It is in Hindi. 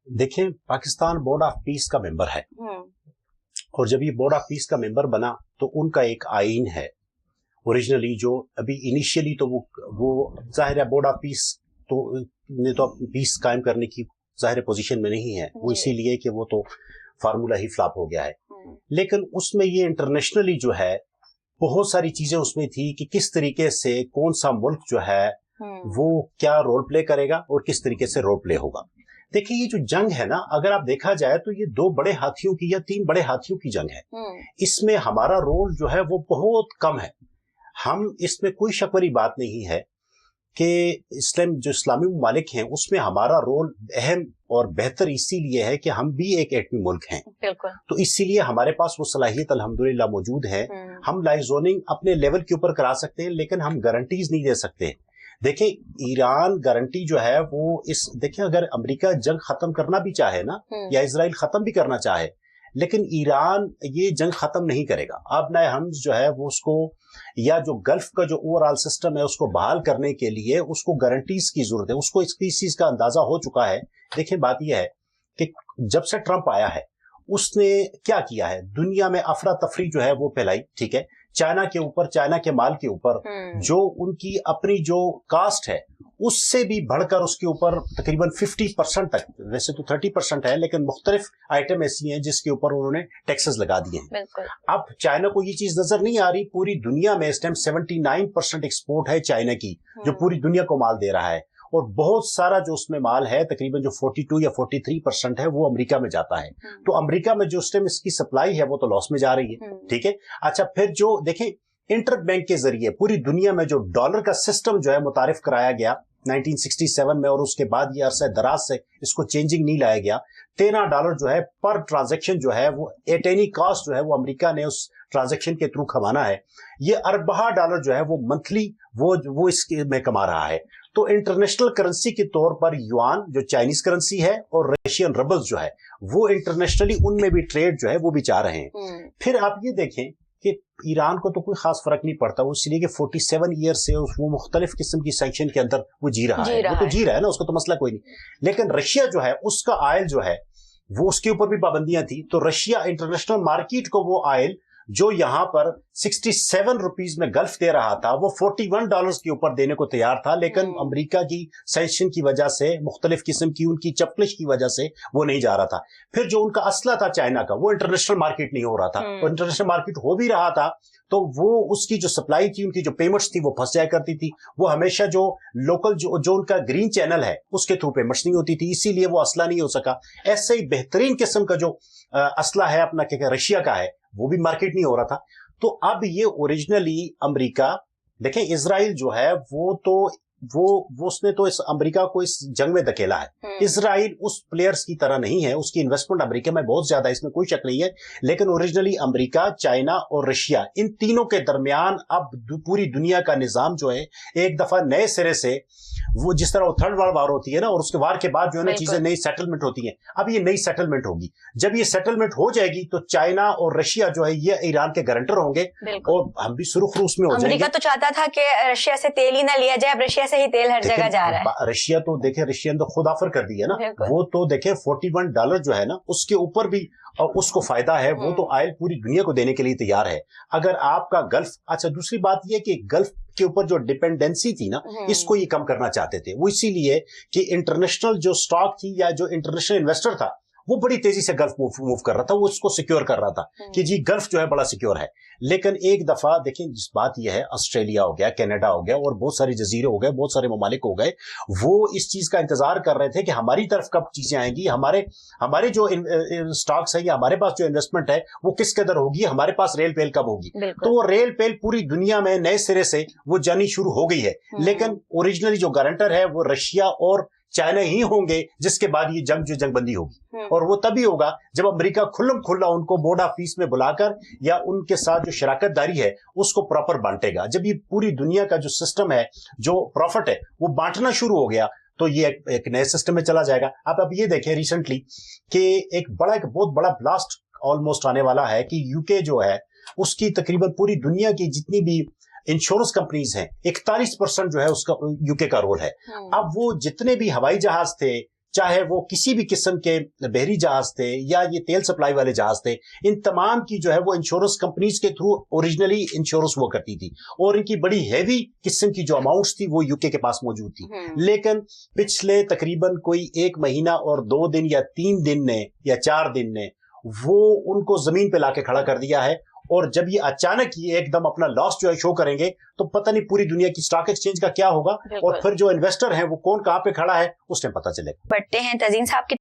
देखें, पाकिस्तान बोर्ड ऑफ पीस का मेंबर है और जब ये बोर्ड ऑफ पीस का मेंबर बना तो उनका एक आईन है ओरिजिनली, जो अभी इनिशियली तो वो जाहिर है बोर्ड ऑफ पीस तो ने तो पीस कायम करने की जाहिर पोजीशन में नहीं है, वो इसीलिए कि वो तो फार्मूला ही फ्लॉप हो गया है। लेकिन उसमें ये इंटरनेशनली जो है बहुत सारी चीजें उसमें थी कि किस तरीके से कौन सा मुल्क जो है वो क्या रोल प्ले करेगा और किस तरीके से रोल प्ले होगा। देखिए, ये जो जंग है ना, अगर आप देखा जाए तो ये 2 बड़े हाथियों की या 3 बड़े हाथियों की जंग है। इसमें हमारा रोल जो है वो बहुत कम है। हम इसमें कोई शक वाली बात नहीं है कि इस्लामी ममालिक हैं उसमें हमारा रोल अहम और बेहतर इसीलिए है कि हम भी एक एटमी मुल्क हैं। बिल्कुल। तो इसीलिए हमारे पास वो सलाहियत अल्हम्दुलिल्लाह मौजूद है। हम लाइजोनिंग अपने लेवल के ऊपर करा सकते हैं, लेकिन हम गारंटीज नहीं दे सकते। देखें, ईरान गारंटी जो है वो देखें, अगर अमेरिका जंग खत्म करना भी चाहे ना या इजराइल खत्म भी करना चाहे, लेकिन ईरान ये जंग खत्म नहीं करेगा। अब नए हम जो है वो उसको या जो गल्फ का जो ओवरऑल सिस्टम है उसको बहाल करने के लिए उसको गारंटीज की जरूरत है। उसको इस चीज का अंदाजा हो चुका है। देखिए, बात यह है कि जब से ट्रंप आया है उसने क्या किया है, दुनिया में अफरा तफरी जो है वो फैलाई। ठीक है, चाइना के ऊपर, चाइना के माल के ऊपर जो उनकी अपनी जो कास्ट है उससे भी बढ़कर उसके ऊपर तकरीबन 50% तक, वैसे तो 30% है लेकिन मुख्तलिफ आइटम ऐसी हैं जिसके ऊपर उन्होंने टैक्सेस लगा दिए हैं। अब चाइना को ये चीज नजर नहीं आ रही, पूरी दुनिया में इस टाइम 79% एक्सपोर्ट है चाइना की, जो पूरी दुनिया को माल दे रहा है, और बहुत सारा जो उसमें माल है तकरीबन जो 42 या 43% है वो अमेरिका में जाता है। तो अमेरिका में जो उस टाइम इसकी सप्लाई है वो तो लॉस में जा रही है। ठीक है, अच्छा, फिर जो देखें इंटरबैंक के जरिए पूरी दुनिया में जो डॉलर का सिस्टम जो है मुतारिफ कराया गया 1967 में, और उसके बाद ये अरसा दराज से इसको चेंजिंग नहीं लाया गया। $13 जो है पर ट्रांजैक्शन जो है वो एट एनी कॉस्ट जो है वो अमेरिका ने उस ट्रांजैक्शन के थ्रू कमाना है। ये अरबा डॉलर जो है वो मंथली वो इसके में कमा रहा है। तो इंटरनेशनल करेंसी के तौर पर युआन जो चाइनीज करेंसी है और रशियन रबल्स जो है वो इंटरनेशनली उनमें भी ट्रेड जो है वो भी चाह रहे हैं। फिर आप ये देखें कि ईरान को तो कोई खास फर्क नहीं पड़ता, वो इसलिए कि 47 ईयर से वो मुख्तलिफ किस्म की सैंक्शन के अंदर वो जी रहा है, वो तो जी रहा है ना, उसको तो मसला कोई नहीं। लेकिन रशिया जो है उसका ऑयल जो है वो उसके ऊपर भी पाबंदियां थी। तो रशिया इंटरनेशनल मार्केट को वो ऑयल जो यहां पर 67 रुपीज में गल्फ दे रहा था वो $41 के ऊपर देने को तैयार था, लेकिन अमेरिका की सैंक्शन की वजह से, मुख्तलिफ किस्म की उनकी चपलिश की वजह से वो नहीं जा रहा था। फिर जो उनका असला था चाइना का, वो इंटरनेशनल मार्केट नहीं हो रहा था, और इंटरनेशनल मार्केट हो भी रहा था तो वो उसकी जो सप्लाई थी, उनकी जो पेमेंट्स थी वो फंस जाया करती थी। वो हमेशा जो लोकल जो उनका ग्रीन चैनल है उसके थ्रू पेमेंट्स नहीं होती थी, इसीलिए वो असला नहीं हो सका। ऐसे ही बेहतरीन किस्म का जो असला है अपना क्या रशिया का है वो भी मार्केट नहीं हो रहा था। तो अब ये ओरिजिनली अमेरिका, देखें इजराइल जो है वो उसने तो इस अमेरिका को इस जंग में धकेला है। इजराइल उस प्लेयर्स की तरह नहीं है, उसकी इन्वेस्टमेंट अमेरिका में बहुत ज्यादा है, इसमें कोई शक नहीं है। लेकिन ओरिजिनली अमेरिका, चाइना और रशिया, इन तीनों के दरमियान अब पूरी दुनिया का निजाम जो है एक दफा नए सिरे से, वो जिस तरह थर्ड वर्ल्ड वार होती है ना, और उसके वार के बाद जो है ना चीजें नई सेटलमेंट होती हैं, अब ये नई सेटलमेंट होगी। जब ये सेटलमेंट हो जाएगी तो चाइना और रशिया जो है ये ईरान के गारंटर होंगे और हम भी सुरखरू उसमें हो जाएंगे। अमेरिका तो चाहता था कि रशिया से तेल ही ना लिया जाए, अब रशिया से ही तेल हर जगह जा रहा है। रशिया तो देखे, रशियन तो खुद ऑफर कर दिया ना, वो तो देखे $41 जो है ना उसके ऊपर भी और उसको फायदा है, वो तो ऑयल पूरी दुनिया को देने के लिए तैयार है। अगर आपका गल्फ, अच्छा दूसरी बात यह कि गल्फ के ऊपर जो डिपेंडेंसी थी ना, इसको ये कम करना चाहते थे वो, इसीलिए कि इंटरनेशनल जो स्टॉक थी या जो इंटरनेशनल इन्वेस्टर था वो बड़ी तेजी से गल्फ मूव कर रहा था, वो उसको सिक्योर कर रहा था कि जी गल्फ जो है बड़ा सिक्योर है। लेकिन एक दफा देखें, जिस बात यह है, ऑस्ट्रेलिया हो गया, कनाडा हो गया और बहुत सारे जजीरे हो गए, बहुत सारे ममालिक हो गए, वो इस चीज का इंतजार कर रहे थे कि हमारी तरफ कब चीजें आएंगी, हमारे जो स्टॉक्स है या हमारे पास जो इन्वेस्टमेंट है वो किस कदर होगी, हमारे पास रेल पेल कब होगी। तो वो रेल पेल पूरी दुनिया में नए सिरे से वो जानी शुरू हो गई है। लेकिन ओरिजिनली जो गारंटर है वो रशिया और चाइना ही होंगे, जिसके बाद ये जंगबंदी होगी। और वो तभी होगा जब अमेरिका खुल्लम खुल्ला उनको बोर्ड ऑफ पीस में बुलाकर या उनके साथ जो शराकतदारी है उसको प्रॉपर बांटेगा। जब ये पूरी दुनिया का जो सिस्टम है, जो प्रॉफिट है वो बांटना शुरू हो गया तो ये एक नए सिस्टम में चला जाएगा। अब ये देखें रिसेंटली कि एक बहुत बड़ा ब्लास्ट ऑलमोस्ट आने वाला है कि यूके जो है उसकी तकरीबन पूरी दुनिया की जितनी भी इंश्योरेंस कंपनीज हैं 41% जो है उसका यूके का रोल है। अब वो जितने भी हवाई जहाज थे चाहे वो किसी भी किस्म के बहरी जहाज थे या ये तेल सप्लाई वाले जहाज थे, इन तमाम की जो है वो इंश्योरेंस कंपनीज के थ्रू ओरिजिनली इंश्योरेंस वो करती थी और इनकी बड़ी हैवी किस्म की जो अमाउंट्स थी वो यूके के पास मौजूद थी। लेकिन पिछले तकरीबन कोई 1 महीना और 2 दिन या 3 दिन ने या 4 दिन ने वो उनको जमीन पे लाके खड़ा कर दिया है। और जब ये अचानक ये एकदम अपना लॉस जो है शो करेंगे तो पता नहीं पूरी दुनिया की स्टॉक एक्सचेंज का क्या होगा और फिर जो इन्वेस्टर है वो कौन कहाँ पे खड़ा है उस टाइम पता चलेगा। बढ़ते हैं तजीन साहब की